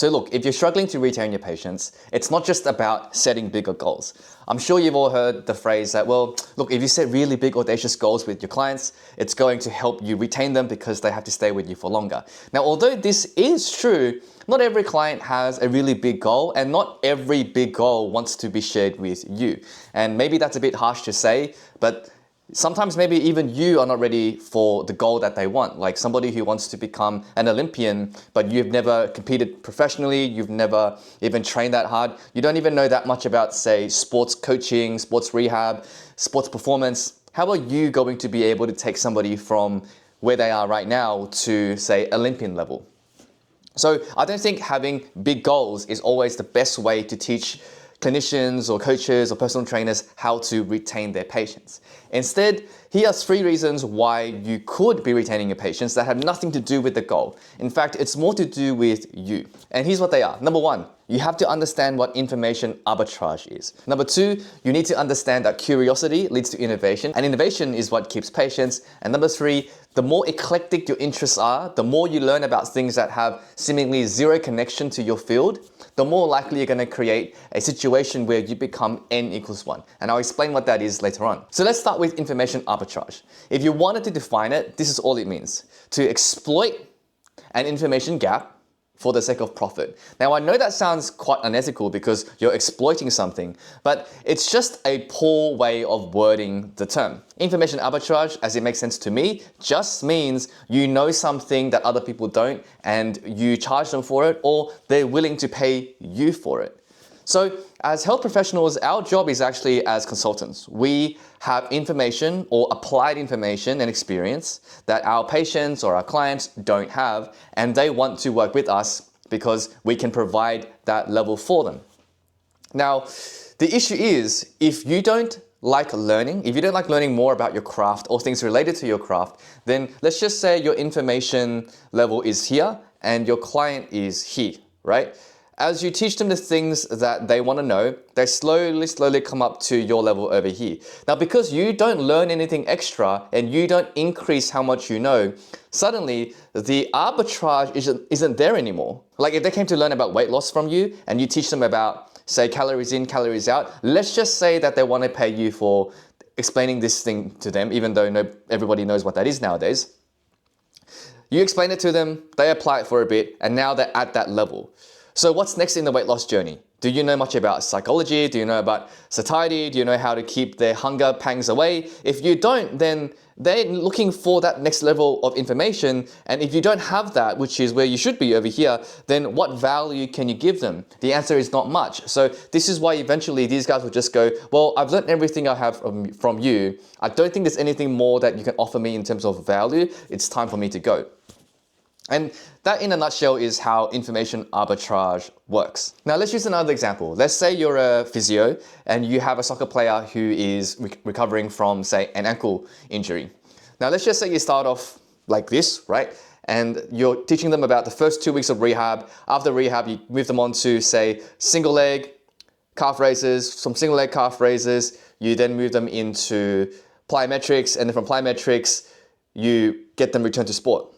So look, if you're struggling to retain your patients, it's not just about setting bigger goals. I'm sure you've all heard the phrase that, well, look, if you set really big audacious goals with your clients, it's going to help you retain them because they have to stay with you for longer. Now, although this is true, not every client has a really big goal and not every big goal wants to be shared with you. And maybe that's a bit harsh to say, but sometimes maybe even you are not ready for the goal that they want. Like somebody who wants to become an Olympian, but you've never competed professionally, you've never even trained that hard. You don't even know that much about, say, sports coaching, sports rehab, sports performance. How are you going to be able to take somebody from where they are right now to, say, Olympian level? So I don't think having big goals is always the best way to teach clinicians or coaches or personal trainers how to retain their patients. Instead, here are 3 reasons why you could be retaining your patients that have nothing to do with the goal. In fact, it's more to do with you. And here's what they are. Number 1, you have to understand what information arbitrage is. Number 2, you need to understand that curiosity leads to innovation, and innovation is what keeps patients. And number 3, the more eclectic your interests are, the more you learn about things that have seemingly zero connection to your field, the more likely you're going to create a situation where you become N equals 1. And I'll explain what that is later on. So let's start with information arbitrage. If you wanted to define it, this is all it means: to exploit an information gap for the sake of profit. Now, I know that sounds quite unethical because you're exploiting something, but it's just a poor way of wording the term. Information arbitrage, as it makes sense to me, just means you know something that other people don't and you charge them for it, or they're willing to pay you for it. So as health professionals, our job is actually as consultants. We have information or applied information and experience that our patients or our clients don't have, and they want to work with us because we can provide that level for them. Now, the issue is, if you don't like learning more about your craft or things related to your craft, then let's just say your information level is here and your client is here, right? As you teach them the things that they want to know, they slowly come up to your level over here. Now, because you don't learn anything extra and you don't increase how much you know, suddenly the arbitrage isn't there anymore. Like if they came to learn about weight loss from you and you teach them about, say, calories in, calories out, let's just say that they want to pay you for explaining this thing to them, even though everybody knows what that is nowadays. You explain it to them, they apply it for a bit, and now they're at that level. So what's next in the weight loss journey? Do you know much about psychology? Do you know about satiety? Do you know how to keep their hunger pangs away? If you don't, then they're looking for that next level of information. And if you don't have that, which is where you should be over here, then what value can you give them? The answer is not much. So this is why eventually these guys will just go, well, I've learned everything I have from you. I don't think there's anything more that you can offer me in terms of value. It's time for me to go. And that in a nutshell is how information arbitrage works. Now let's use another example. Let's say you're a physio and you have a soccer player who is recovering from, say, an ankle injury. Now let's just say you start off like this, right? And you're teaching them about the first 2 weeks of rehab. After rehab, you move them on to, say, single leg calf raises, some single leg calf raises. You then move them into plyometrics, and then from plyometrics, you get them returned to sport.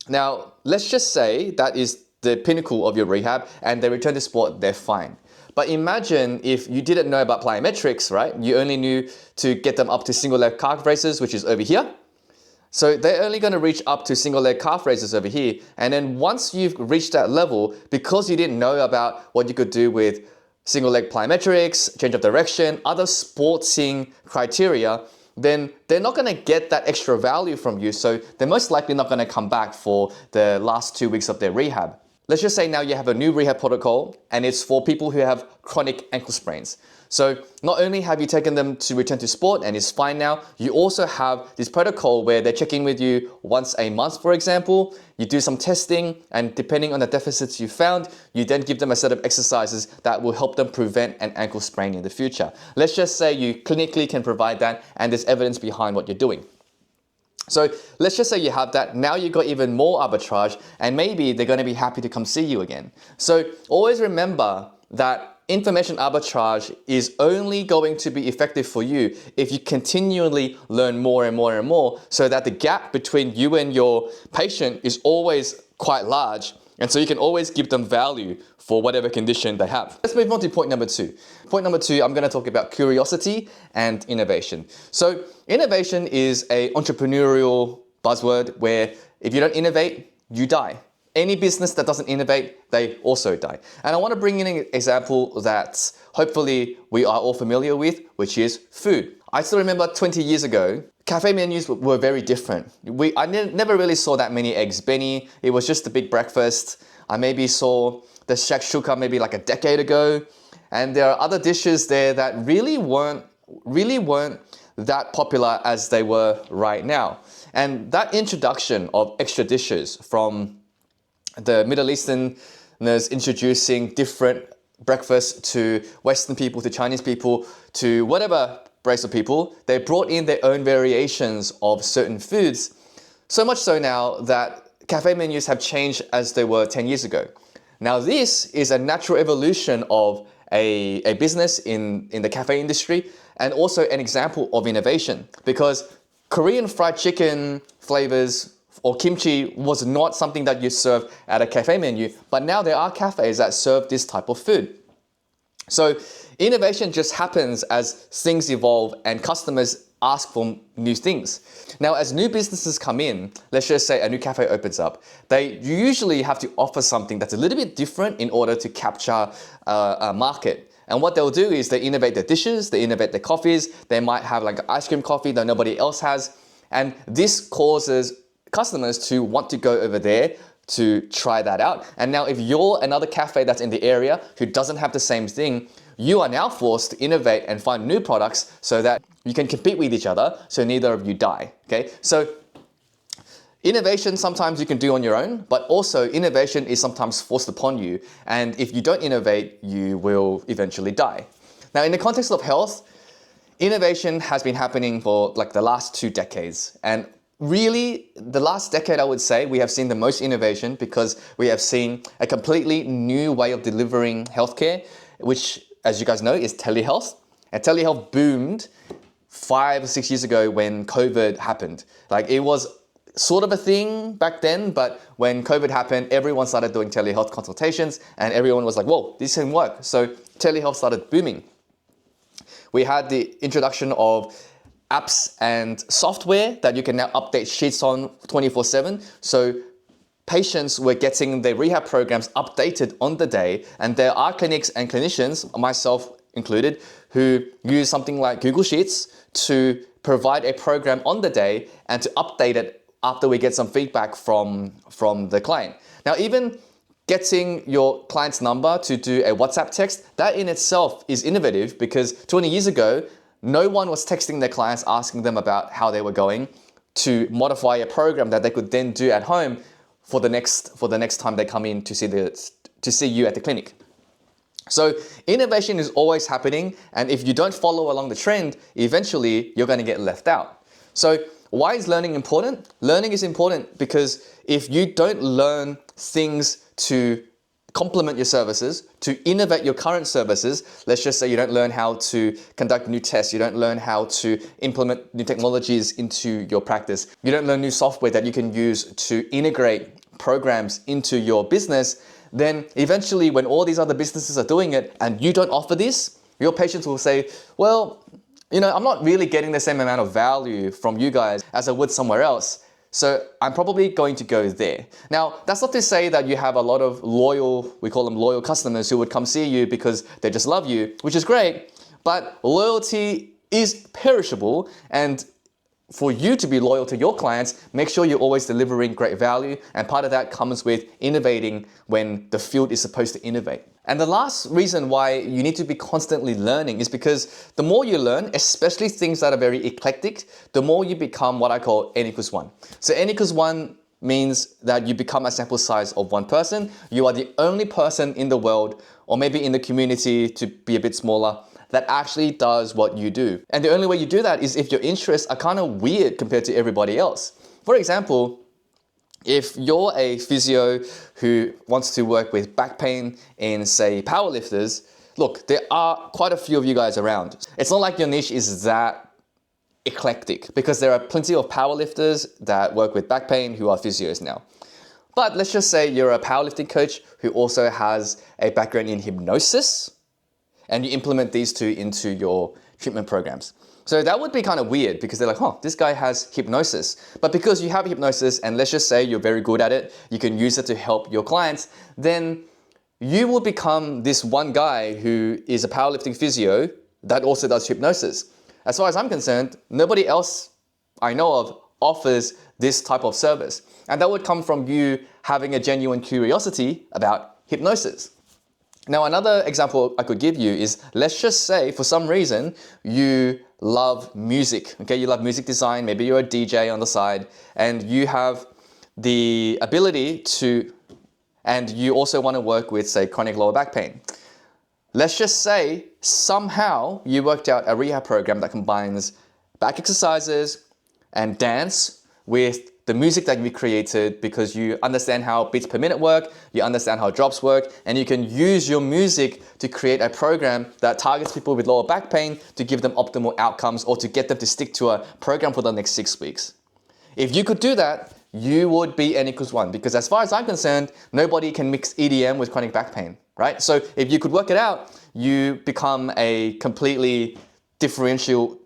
Now, let's just say that is the pinnacle of your rehab and they return to sport, they're fine. But imagine if you didn't know about plyometrics, right? You only knew to get them up to single leg calf raises, which is over here. So they're only going to reach up to single leg calf raises over here. And then once you've reached that level, because you didn't know about what you could do with single leg plyometrics, change of direction, other sportsing criteria, then they're not going to get that extra value from you. So they're most likely not going to come back for the last 2 weeks of their rehab. Let's just say now you have a new rehab protocol and it's for people who have chronic ankle sprains. So not only have you taken them to return to sport and it's fine now, you also have this protocol where they check in with you once a month, for example. You do some testing, and depending on the deficits you found, you then give them a set of exercises that will help them prevent an ankle sprain in the future. Let's just say you clinically can provide that and there's evidence behind what you're doing. So let's just say you have that. Now you've got even more arbitrage, and maybe they're going to be happy to come see you again. So always remember that information arbitrage is only going to be effective for you if you continually learn more and more and more, so that the gap between you and your patient is always quite large. And so you can always give them value for whatever condition they have. Let's move on to point number 2. Point number 2, I'm going to talk about curiosity and innovation. So innovation is an entrepreneurial buzzword where if you don't innovate, you die. Any business that doesn't innovate, they also die. And I want to bring in an example that hopefully we are all familiar with, which is food. I still remember 20 years ago, cafe menus were very different. I never really saw that many eggs benny. It was just a big breakfast. I maybe saw the shakshuka maybe like a decade ago. And there are other dishes there that really weren't that popular as they were right now. And that introduction of extra dishes from the Middle Easterners introducing different breakfasts to Western people, to Chinese people, to whatever race of people, they brought in their own variations of certain foods. So much so now that cafe menus have changed as they were 10 years ago. Now this is a natural evolution of a business in the cafe industry, and also an example of innovation, because Korean fried chicken flavors or kimchi was not something that you serve at a cafe menu, but now there are cafes that serve this type of food. So innovation just happens as things evolve and customers ask for new things. Now, as new businesses come in, let's just say a new cafe opens up, they usually have to offer something that's a little bit different in order to capture a market. And what they'll do is they innovate their dishes, they innovate their coffees, they might have like an ice cream coffee that nobody else has. And this causes customers to want to go over there to try that out. And now if you're another cafe that's in the area who doesn't have the same thing, you are now forced to innovate and find new products so that you can compete with each other, so neither of you die. Okay? So innovation sometimes you can do on your own, but also innovation is sometimes forced upon you. And if you don't innovate, you will eventually die. Now, in the context of health, innovation has been happening for like the last 2 decades. And really, the last decade, I would say, we have seen the most innovation because we have seen a completely new way of delivering healthcare, which, as you guys know, is telehealth. And telehealth boomed 5 or 6 years ago when COVID happened. Like, it was sort of a thing back then, but when COVID happened, everyone started doing telehealth consultations and everyone was like, whoa, this can work. So telehealth started booming. We had the introduction of apps and software that you can now update sheets on 24/7. So patients were getting their rehab programs updated on the day, and there are clinics and clinicians, myself included, who use something like Google Sheets to provide a program on the day and to update it after we get some feedback from the client. Now, even getting your client's number to do a WhatsApp text, that in itself is innovative, because 20 years ago, no one was texting their clients asking them about how they were going to modify a program that they could then do at home for the next time they come in to see you at the clinic. So innovation is always happening, and if you don't follow along the trend, eventually you're going to get left out. So why is learning important? Learning is important because if you don't learn things to complement your services, to innovate your current services, let's just say you don't learn how to conduct new tests, you don't learn how to implement new technologies into your practice, you don't learn new software that you can use to integrate programs into your business, then eventually when all these other businesses are doing it and you don't offer this, your patients will say, well, I'm not really getting the same amount of value from you guys as I would somewhere else. So I'm probably going to go there. Now, that's not to say that you have a lot of we call them loyal customers who would come see you because they just love you, which is great, but loyalty is perishable, and for you to be loyal to your clients, make sure you're always delivering great value, and part of that comes with innovating when the field is supposed to innovate. And the last reason why you need to be constantly learning is because the more you learn, especially things that are very eclectic, the more you become what I call N=1. So N=1 means that you become a sample size of one person. You are the only person in the world, or maybe in the community to be a bit smaller, that actually does what you do. And the only way you do that is if your interests are kind of weird compared to everybody else. For example, if you're a physio who wants to work with back pain in, say, powerlifters, look, there are quite a few of you guys around. It's not like your niche is that eclectic, because there are plenty of powerlifters that work with back pain who are physios now. But let's just say you're a powerlifting coach who also has a background in hypnosis, and you implement these two into your treatment programs. So that would be kind of weird because they're like, oh, this guy has hypnosis. But because you have hypnosis, and let's just say you're very good at it, you can use it to help your clients, then you will become this one guy who is a powerlifting physio that also does hypnosis. As far as I'm concerned, nobody else I know of offers this type of service. And that would come from you having a genuine curiosity about hypnosis. Now, another example I could give you is, let's just say for some reason you love music, okay? You love music design, maybe you're a DJ on the side, and you have the ability to, and you also want to work with, say, chronic lower back pain. Let's just say somehow you worked out a rehab program that combines back exercises and dance with the music that we created, because you understand how beats per minute work, you understand how drops work, and you can use your music to create a program that targets people with lower back pain to give them optimal outcomes or to get them to stick to a program for the next 6 weeks. If you could do that, you would be N equals 1, because as far as I'm concerned, nobody can mix EDM with chronic back pain, right? So if you could work it out, you become a completely differentiated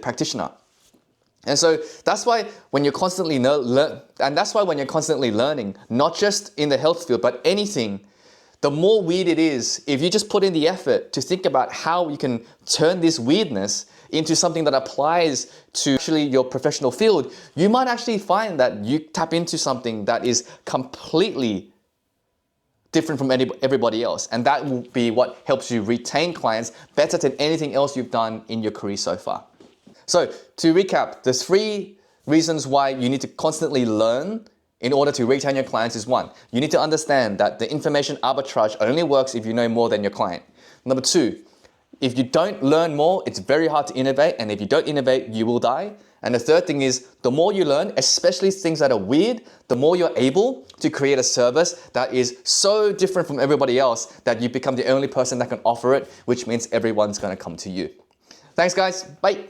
practitioner. And so that's why when you're constantly learning, not just in the health field, but anything, the more weird it is, if you just put in the effort to think about how you can turn this weirdness into something that applies to actually your professional field, you might actually find that you tap into something that is completely different from everybody else. And that will be what helps you retain clients better than anything else you've done in your career so far. So to recap, the 3 reasons why you need to constantly learn in order to retain your clients is 1, you need to understand that the information arbitrage only works if you know more than your client. Number 2, if you don't learn more, it's very hard to innovate, and if you don't innovate, you will die. And the third thing is, the more you learn, especially things that are weird, the more you're able to create a service that is so different from everybody else that you become the only person that can offer it, which means everyone's going to come to you. Thanks guys, bye.